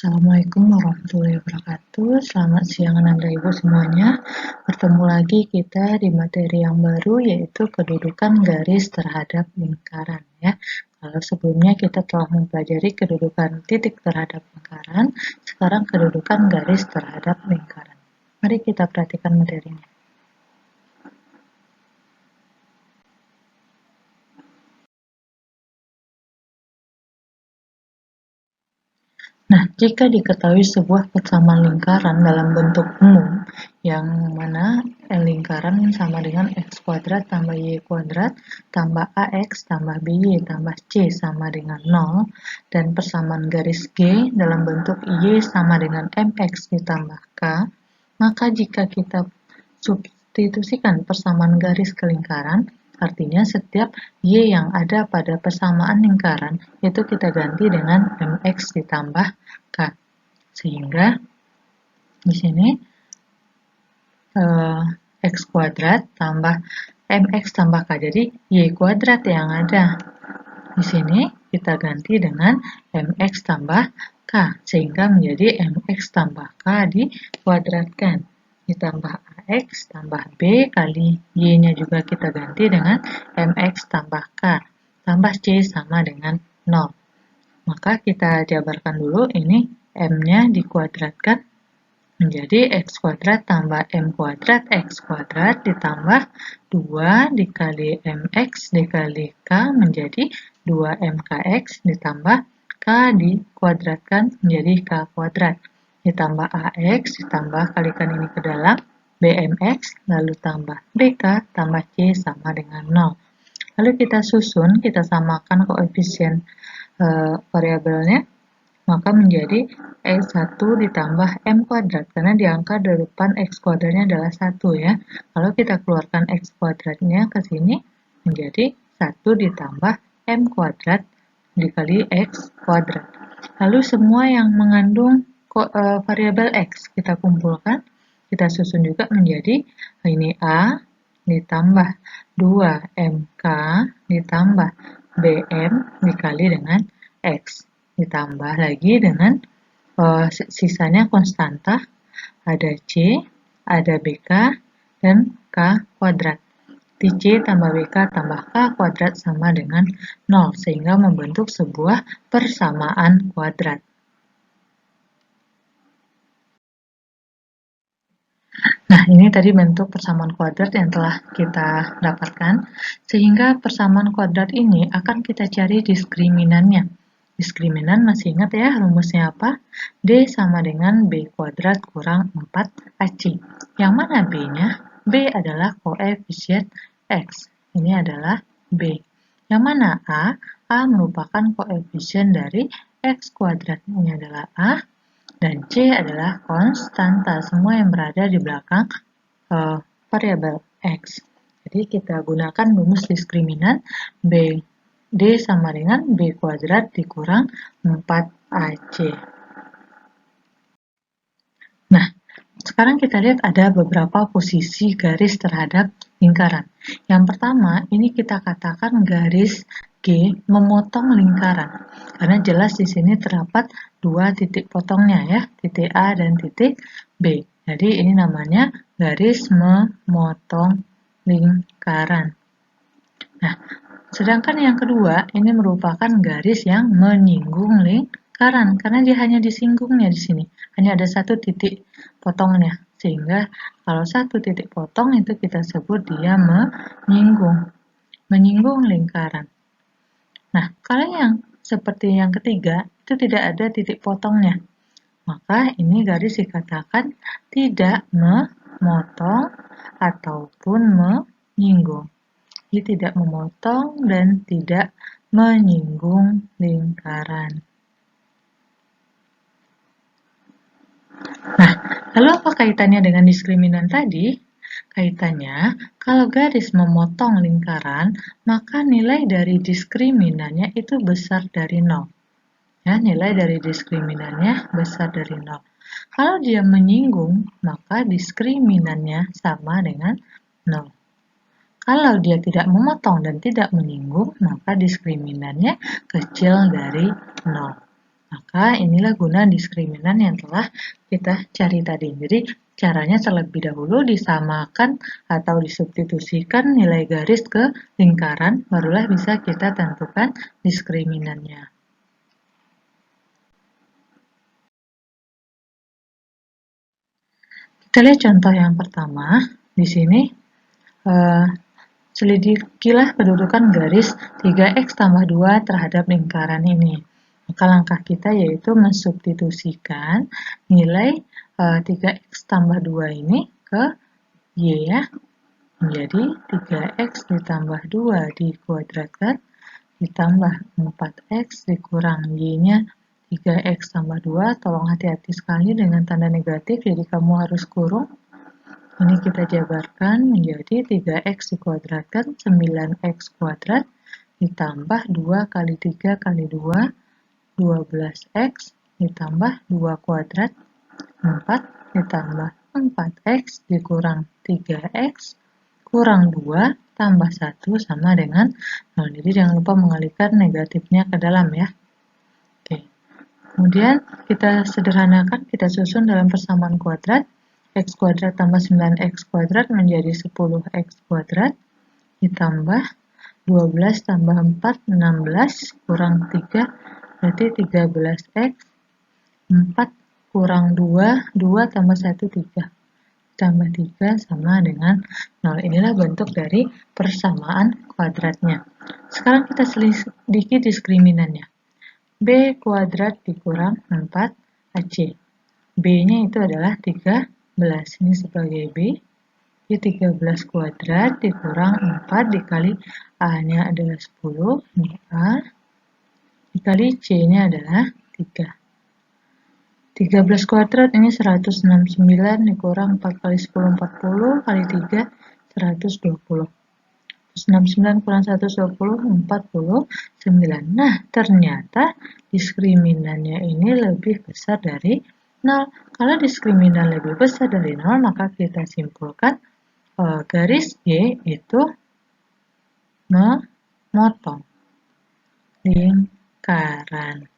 Assalamualaikum warahmatullahi wabarakatuh. Selamat siang Anda Ibu semuanya. Bertemu lagi kita di materi yang baru yaitu kedudukan garis terhadap lingkaran ya. Kalau sebelumnya kita telah mempelajari kedudukan titik terhadap lingkaran, sekarang kedudukan garis terhadap lingkaran. Mari kita perhatikan materinya. Nah, jika diketahui sebuah persamaan lingkaran dalam bentuk umum, yang mana lingkaran sama dengan x kuadrat tambah y kuadrat tambah ax tambah by tambah c sama dengan 0, dan persamaan garis G dalam bentuk y sama dengan mx ditambah k, maka jika kita substitusikan persamaan garis ke lingkaran, artinya setiap y yang ada pada persamaan lingkaran itu kita ganti dengan mx ditambah k. Sehingga di sini x kuadrat tambah mx tambah k. Jadi y kuadrat yang ada di sini kita ganti dengan mx tambah k, sehingga menjadi mx tambah k dikuadratkan ditambah ax tambah b kali y-nya juga kita ganti dengan mx tambah k tambah c sama dengan 0. Maka kita jabarkan dulu, ini m-nya dikuadratkan menjadi x kuadrat tambah m kuadrat x kuadrat ditambah 2 dikali mx dikali k menjadi 2mkx ditambah k dikuadratkan menjadi k kuadrat ditambah ax ditambah kalikan ini ke dalam bmx lalu tambah bk tambah c sama dengan 0. Lalu kita susun, kita samakan koefisien variabelnya, maka menjadi x1 ditambah m kuadrat, karena di angka depan x kuadratnya adalah 1 ya. Kalau kita keluarkan x kuadratnya ke sini menjadi 1 ditambah m kuadrat dikali x kuadrat. Lalu semua yang mengandung variabel x kita kumpulkan, kita susun juga menjadi ini a ditambah 2mk ditambah bm dikali dengan x, ditambah lagi dengan sisanya konstanta, ada c, ada bk, dan k kuadrat. C tambah bk tambah k kuadrat sama dengan 0, sehingga membentuk sebuah persamaan kuadrat. Nah, ini tadi bentuk persamaan kuadrat yang telah kita dapatkan, sehingga persamaan kuadrat ini akan kita cari diskriminannya. Diskriminan masih ingat ya rumusnya apa? D sama dengan B kuadrat kurang 4AC. Yang mana B-nya? B adalah koefisien X. Ini adalah B. Yang mana A? A merupakan koefisien dari X kuadrat. Ini adalah A. Dan C adalah konstanta, semua yang berada di belakang variabel X. Jadi kita gunakan rumus diskriminan B. D sama dengan B kuadrat dikurang 4AC. Nah, sekarang kita lihat ada beberapa posisi garis terhadap lingkaran. Yang pertama, ini kita katakan garis G memotong lingkaran. Karena jelas di sini terdapat dua titik potongnya ya, titik A dan titik B. Jadi ini namanya garis memotong lingkaran. Nah, sedangkan yang kedua, ini merupakan garis yang menyinggung lingkaran, karena dia hanya disinggungnya di sini. Hanya ada satu titik potongnya, sehingga kalau satu titik potong itu kita sebut dia menyinggung lingkaran. Nah, kalau yang seperti yang ketiga, itu tidak ada titik potongnya. Maka ini garis dikatakan tidak memotong ataupun menyinggung. Dia tidak memotong dan tidak menyinggung lingkaran. Nah, lalu apa kaitannya dengan diskriminan tadi? Kaitannya, kalau garis memotong lingkaran, maka nilai dari diskriminannya itu besar dari 0. Ya, nilai dari diskriminannya besar dari 0. Kalau dia menyinggung, maka diskriminannya sama dengan 0. Kalau dia tidak memotong dan tidak menyinggung, maka diskriminannya kecil dari 0. Maka inilah guna diskriminan yang telah kita cari tadi. Jadi caranya terlebih dahulu disamakan atau disubstitusikan nilai garis ke lingkaran, barulah bisa kita tentukan diskriminannya. Kita lihat contoh yang pertama. Di sini selidikilah kedudukan garis 3x tambah 2 terhadap lingkaran ini. Maka langkah kita yaitu mensubstitusikan nilai 3x tambah 2 ini ke y ya. Menjadi 3x ditambah 2 dikuadratkan ditambah 4x dikurang y-nya 3x tambah 2. Tolong hati-hati sekali dengan tanda negatif, jadi kamu harus kurung. Ini kita jabarkan menjadi 3x dikuadratkan 9x kuadrat ditambah 2 kali 3 kali 2, 12x ditambah 2 kuadrat, 4 ditambah 4x dikurang 3x kurang 2 tambah 1 sama dengan 0. Jadi jangan lupa mengalihkan negatifnya ke dalam ya. Oke. Kemudian kita sederhanakan, kita susun dalam persamaan kuadrat. X kuadrat tambah 9x kuadrat menjadi 10x kuadrat ditambah 12 tambah 4, 16 kurang 3 berarti 13x, 4 kurang 2, 2 tambah 1, 3 tambah 3 sama dengan 0. Inilah bentuk dari persamaan kuadratnya. Sekarang kita selidiki diskriminannya. B kuadrat dikurang 4AC. B-nya itu adalah 13. Ini sebagai B. Jadi 13 kuadrat dikurang 4 dikali A-nya adalah 10. Ini A. Dikali C-nya adalah 3. 13 kuadrat ini 169 dikurang 4 kali 10, 40 kali 3, 120. 69 kurang 120, 49. Nah, ternyata diskriminannya ini lebih besar dari 0. Kalau diskriminan lebih besar dari 0, maka kita simpulkan garis Y itu memotong lingkaran.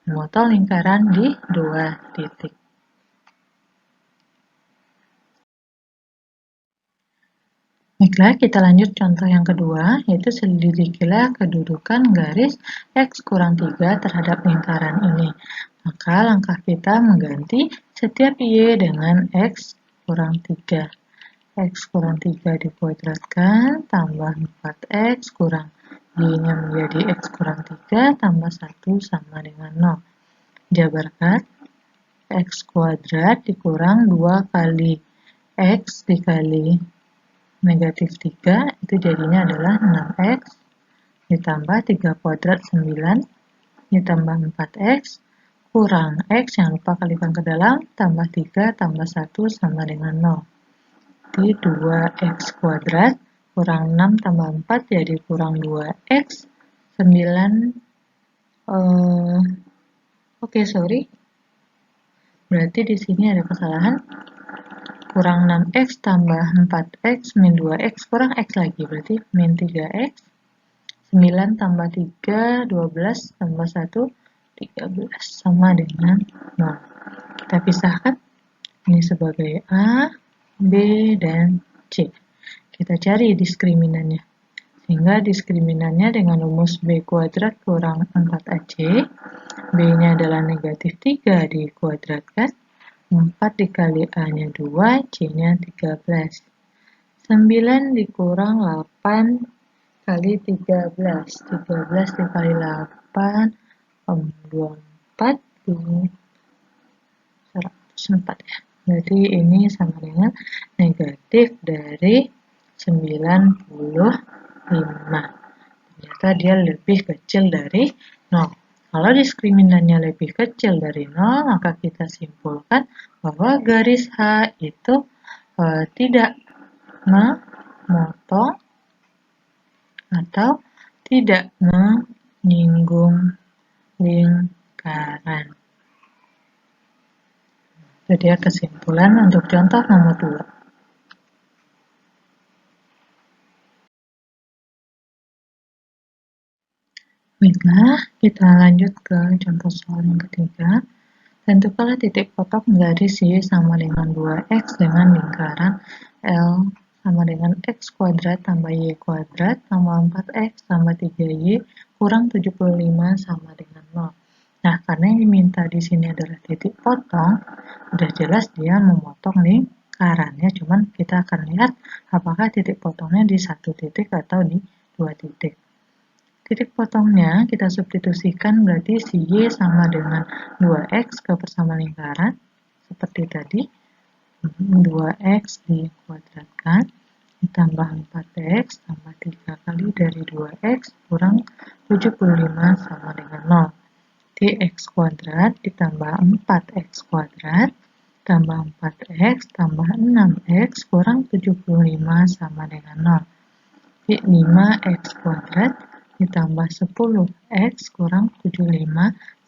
Memotong lingkaran di 2 titik. Baiklah, kita lanjut contoh yang kedua, yaitu selidikilah kedudukan garis X kurang 3 terhadap lingkaran ini. Maka langkah kita mengganti setiap Y dengan X kurang 3. X kurang 3 dikuadratkan, tambah 4X kurang Y-nya menjadi X kurang 3, tambah 1 sama dengan 0. Jabarkan, X kuadrat dikurang 2 kali X dikali negatif 3 itu jadinya adalah 6x ditambah 3 kuadrat 9 ditambah 4x kurang x, jangan lupa kalikan ke dalam, tambah 3 tambah 1 sama dengan 0. Jadi 2x kuadrat kurang 6 tambah 4 jadi kurang 2x 9 sorry, berarti di sini ada kesalahan. Kurang 6x tambah 4x min 2x kurang x lagi, berarti min 3x. 9 tambah 3, 12 tambah 1, 13 sama dengan 0. Kita pisahkan, ini sebagai A, B, dan C. Kita cari diskriminannya. Sehingga diskriminannya dengan rumus B kuadrat kurang 4AC. B-nya adalah negatif 3 dikuadratkan. 4 dikali A-nya 2, C-nya 13. 9 dikurang 8 kali 13. 13 dikali 8, 24, 104 ya. Jadi ini sama dengan negatif dari 95. Ternyata dia lebih kecil dari 0. Kalau diskriminannya lebih kecil dari 0, maka kita simpulkan bahwa garis H itu tidak memotong atau tidak menyinggung lingkaran. Itu dia kesimpulan untuk contoh nomor 2. Baiklah, kita lanjut ke contoh soal yang ketiga. Tentukanlah titik potong dari Y sama dengan 2X dengan lingkaran L sama dengan X kuadrat tambah Y kuadrat tambah 4X tambah 3Y kurang 75 sama dengan 0. Nah, karena yang diminta di sini adalah titik potong, udah jelas dia memotong lingkarannya. Cuman kita akan lihat apakah titik potongnya di satu titik atau di dua titik. Titik potongnya kita substitusikan berarti si Y sama dengan 2X ke persamaan lingkaran. Seperti tadi, 2X dikuadratkan ditambah 4X tambah 3 kali dari 2X kurang 75 sama dengan 0. Di X kuadrat ditambah 4X kuadrat tambah 4X tambah 6X kurang 75 sama dengan 0. 5X kuadrat ditambah 10X kurang 75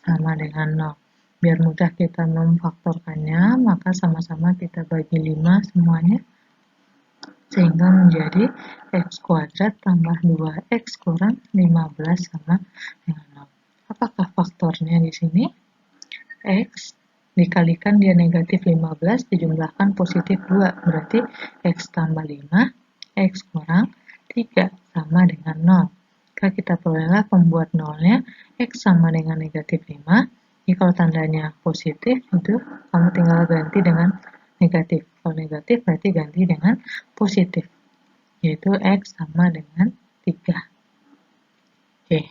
sama dengan 0. Biar mudah kita memfaktorkannya, maka sama-sama kita bagi 5 semuanya, sehingga menjadi X kuadrat tambah 2X kurang 15 sama dengan 0. Apakah faktornya di sini? X dikalikan dia negatif 15 dijumlahkan positif 2, berarti X tambah 5, X kurang 3 sama dengan 0. Jika kita perolehlah pembuat nolnya, X sama dengan negatif 5. Jadi kalau tandanya positif, itu kamu tinggal ganti dengan negatif. Kalau negatif berarti ganti dengan positif, yaitu X sama dengan 3. Oke,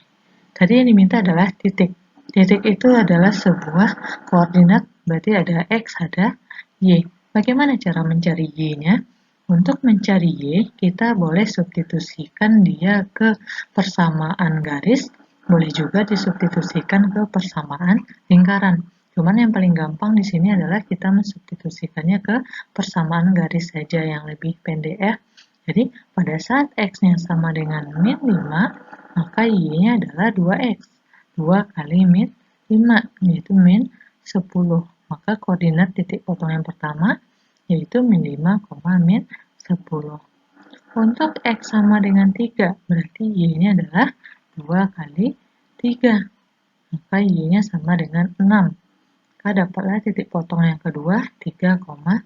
tadi yang diminta adalah titik. Titik itu adalah sebuah koordinat, berarti ada X, ada Y. Bagaimana cara mencari Y-nya? Untuk mencari Y, kita boleh substitusikan dia ke persamaan garis, boleh juga disubstitusikan ke persamaan lingkaran. Cuman yang paling gampang di sini adalah kita mensubstitusikannya ke persamaan garis saja yang lebih pendek ya. Jadi pada saat X-nya sama dengan min 5, maka Y-nya adalah 2X. 2 kali min 5, yaitu min 10. Maka koordinat titik potong yang pertama, yaitu min 5, min 10. Untuk X sama dengan 3, berarti Y-nya adalah 2 kali 3. Maka Y-nya sama dengan 6. Maka dapatlah titik potong yang kedua, 3,6.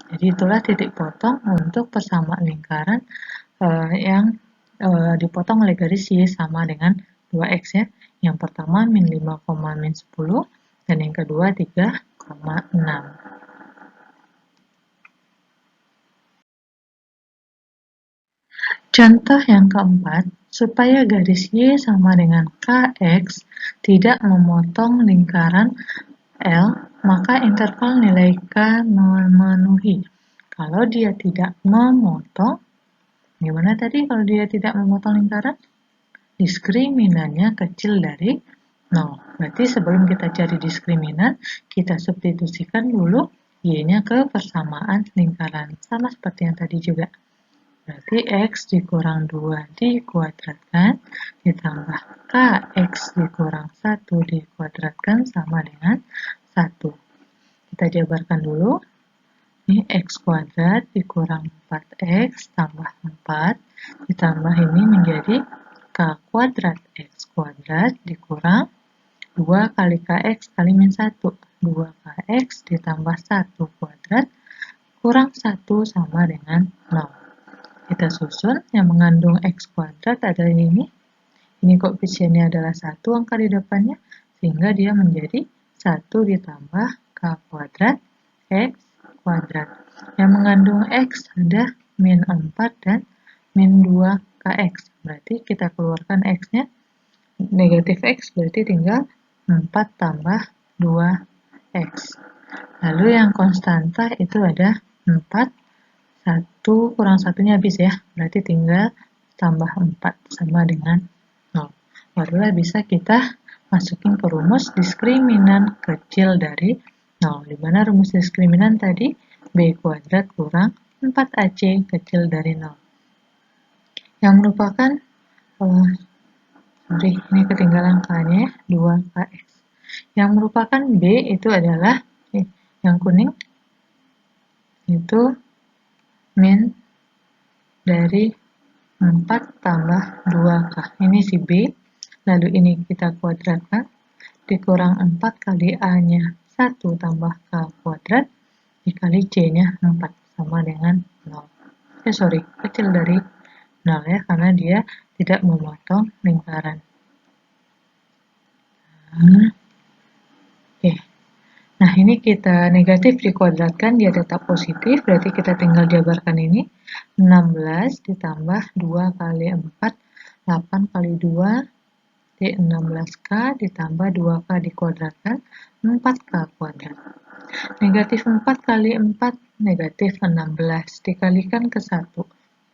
Jadi itulah titik potong untuk persamaan lingkaran yang dipotong oleh garis Y sama dengan 2X ya. Yang pertama min 5, min 10 dan yang kedua 3,6. Contoh yang keempat, supaya garis Y sama dengan KX tidak memotong lingkaran L, maka interval nilai K memenuhi. Kalau dia tidak memotong, gimana tadi kalau dia tidak memotong lingkaran? Diskriminannya kecil dari 0. Berarti sebelum kita cari diskriminan, kita substitusikan dulu Y-nya ke persamaan lingkaran. Sama seperti yang tadi juga. Berarti X dikurang 2 dikuadratkan ditambah KX dikurang 1 dikuadratkan sama dengan 1. Kita jabarkan dulu. Ini X kuadrat dikurang 4X tambah 4 ditambah ini menjadi K kuadrat X kuadrat dikurang 2 kali KX kali min 1. 2KX ditambah 1 kuadrat kurang 1 sama dengan 0. Kita susun yang mengandung X kuadrat ada ini. Ini koefisiennya adalah 1 angka di depannya, sehingga dia menjadi 1 ditambah K kuadrat X kuadrat. Yang mengandung X ada min 4 dan min 2 KX. Berarti kita keluarkan X-nya, negatif X berarti tinggal 4 tambah 2X. Lalu yang konstanta itu ada 4, 1 kurang 1-nya habis ya, berarti tinggal tambah 4 sama dengan 0. Barulah bisa kita masukin ke rumus diskriminan kecil dari 0. Dimana rumus diskriminan tadi B kuadrat kurang 4AC kecil dari 0. Yang merupakan, ini ketinggalan K-nya ya, 2KX. Yang merupakan B itu adalah, yang kuning, itu min dari 4 tambah 2K. Ini si B. lalu ini kita kuadratkan, dikurang 4 kali A-nya 1 tambah K kuadrat, dikali C-nya 4, sama dengan 0. Kecil dari 0 ya, karena dia tidak memotong lingkaran. Oke. Nah, ini kita negatif dikuadratkan, dia tetap positif, berarti kita tinggal jabarkan ini. 16 ditambah 2 kali 4, 8 kali 2, D16K ditambah 2K dikuadratkan, 4K kuadrat. Negatif 4 kali 4, negatif 16, dikalikan ke 1,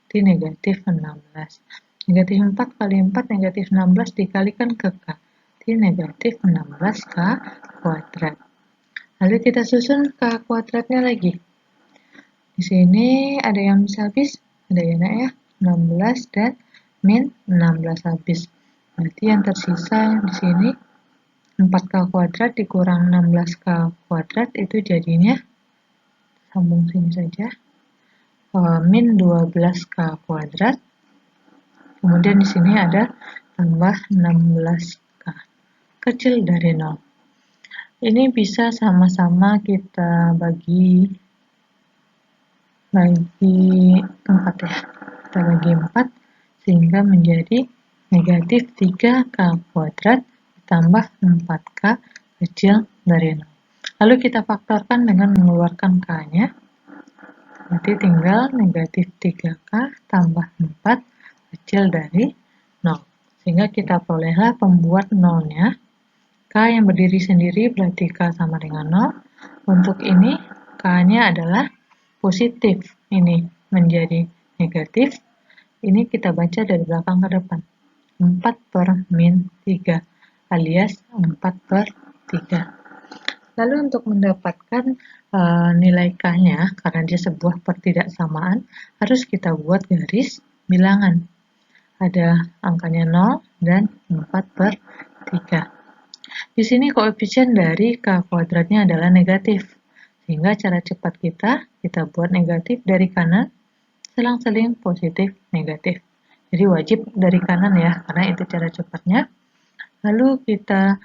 di negatif 16. Negatif 4 kali 4, negatif 16, dikalikan ke K, di negatif 16K kuadrat. Lalu kita susun K kuadratnya lagi. Di sini ada yang bisa habis, ada ya nak ya, 16 dan min 16 habis. Berarti yang tersisa di sini 4K kuadrat dikurang 16K kuadrat, itu jadinya, sambung sini saja, min 12K kuadrat. Kemudian di sini ada tambah 16K, kecil dari 0. Ini bisa sama-sama kita bagi 4 ya. Kita bagi 4 sehingga menjadi negatif 3K kuadrat ditambah 4K kecil dari 0. Lalu kita faktorkan dengan mengeluarkan K-nya. Berarti tinggal negatif 3K tambah 4 kecil dari 0. Sehingga kita perolehlah pembuat 0-nya. K yang berdiri sendiri berarti K sama dengan 0. Untuk ini K-nya adalah positif, ini menjadi negatif. Ini kita baca dari belakang ke depan. 4 per min 3 alias 4 per 3. Lalu untuk mendapatkan nilai K-nya, karena dia sebuah pertidaksamaan, harus kita buat garis bilangan. Ada angkanya 0 dan 4 per 3. Di sini koefisien dari K kuadratnya adalah negatif. Sehingga cara cepat kita buat negatif dari kanan, selang-seling positif negatif. Jadi wajib dari kanan ya, karena itu cara cepatnya. Lalu kita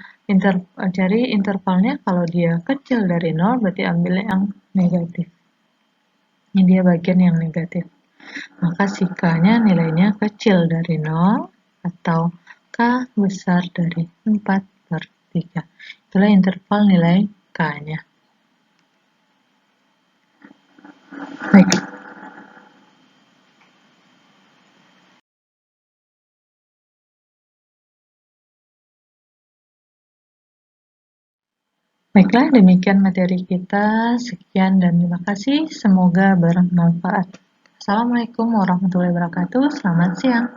cari intervalnya, kalau dia kecil dari 0 berarti ambil yang negatif. Ini dia bagian yang negatif. Maka si K-nya nilainya kecil dari 0 atau K besar dari 4 per 3. Itulah interval nilai K-nya. Baik. Baiklah, demikian materi kita. Sekian dan terima kasih. Semoga bermanfaat. Assalamualaikum warahmatullahi wabarakatuh. Selamat siang.